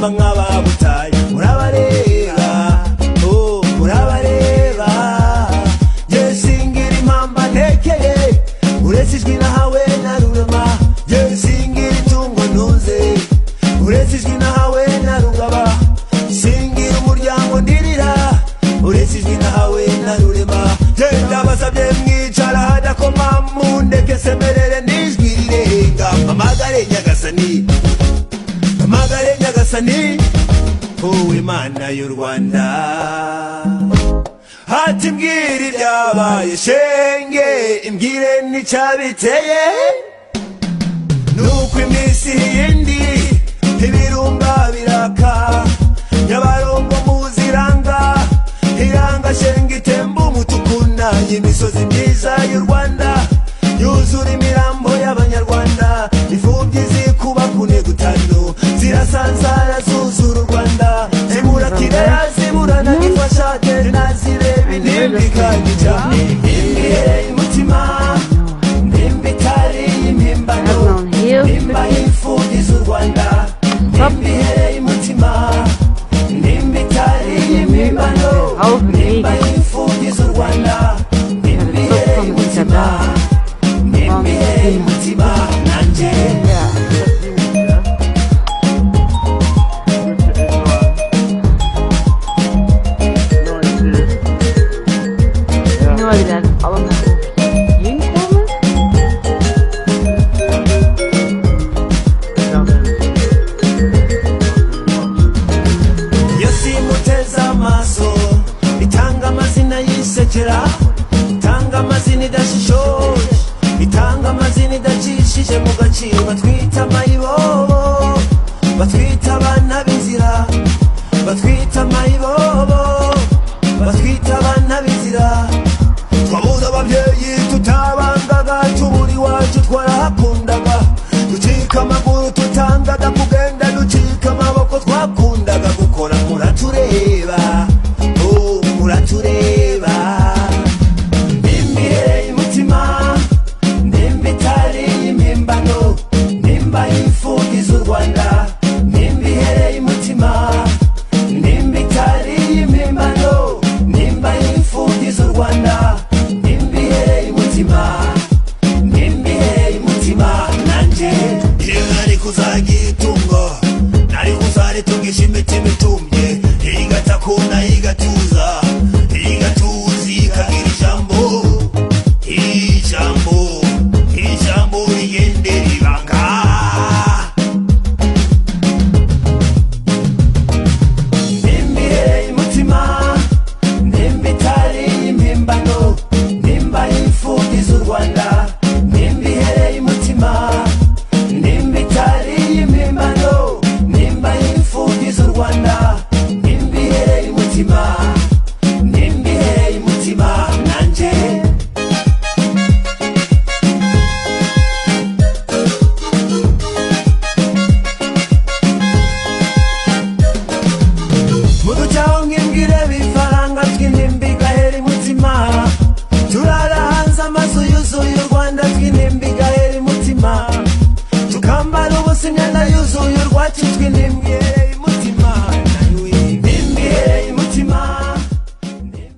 baririmba nk'ababutaye murabareba murabareba yesingira impamba ntekeye uretse ijwi nahawe na rurema yesingira itungo ntuze uretse ijwi nahawe na rugaba singira umuryango ndirira uretse ijwi nahawe na rurema genda basabye mwicara hadakoma mundeke semerere n'ijwi rirenga amagare nyagasani amagare nyagasani wowe mana y'u Rwanda hati mbwira ibyabaye shenge imbwire n'icyabiteye nuko iminsi yindi ibirunga biraka nyabarongo muziranga iranga shenge itemba umutukuna y'imisozi myiza y'u Rwanda yuzura imirambo y'abanyarwanda imfubyi zikuba kune gutanu zirasanzara zuzura u Rwanda zimurakira ziburana gifasha nazireba intimba ikagija imbihereye umutima nimba itari y'impimbano nimba y'imfubyi z'u Rwanda imbihereye umutima nimba itari y'impimbano nimba y'imfubyi z'u Rwanda imbihereye umutima nimbihereye umutima nanjye itanga amazina idashishoje itanga amazina idacishije mu gaciro batwita amayibobo batwita abana b'inzira batwita amayibobo batwita abana b'inzira twabura ababyeyi tutabangaga tubura iwacu twarahakundaga ducika amaguru tutangaga kugenda ducika amaboko twakundaga gukora muratureba muratureba nimbihereye umutima nimba itari y'impimbano nimba y'imfubyi z'u Rwanda nimbihereye umutima nimba itari y'impimbano nimba y'imfubyi z'u Rwanda nimbihereye umutima nimbihereye umutima nanjye iyo nari kuzagira itungo nari kuzaritungisha imitima itumye igatakunda igatuza igatuzi ikagira ijambo rigendera ibanga nimbihereye umutima nimba itari y'impimbano nimba y'imfubyi z'u Rwanda nimbihereye umutima nimba itari y'impimbano nimba y'imfubyi z'u Rwanda nimbihereye umutima nimbihereye umutima nanjye muducaho nk'imbwire bifaranga tw'intimba igahera umutima turara hanze amazu yuzuye u Rwanda tw'intimba igahera umutima tukambara ubusa imyenda yuzuye urwacu tw'intimba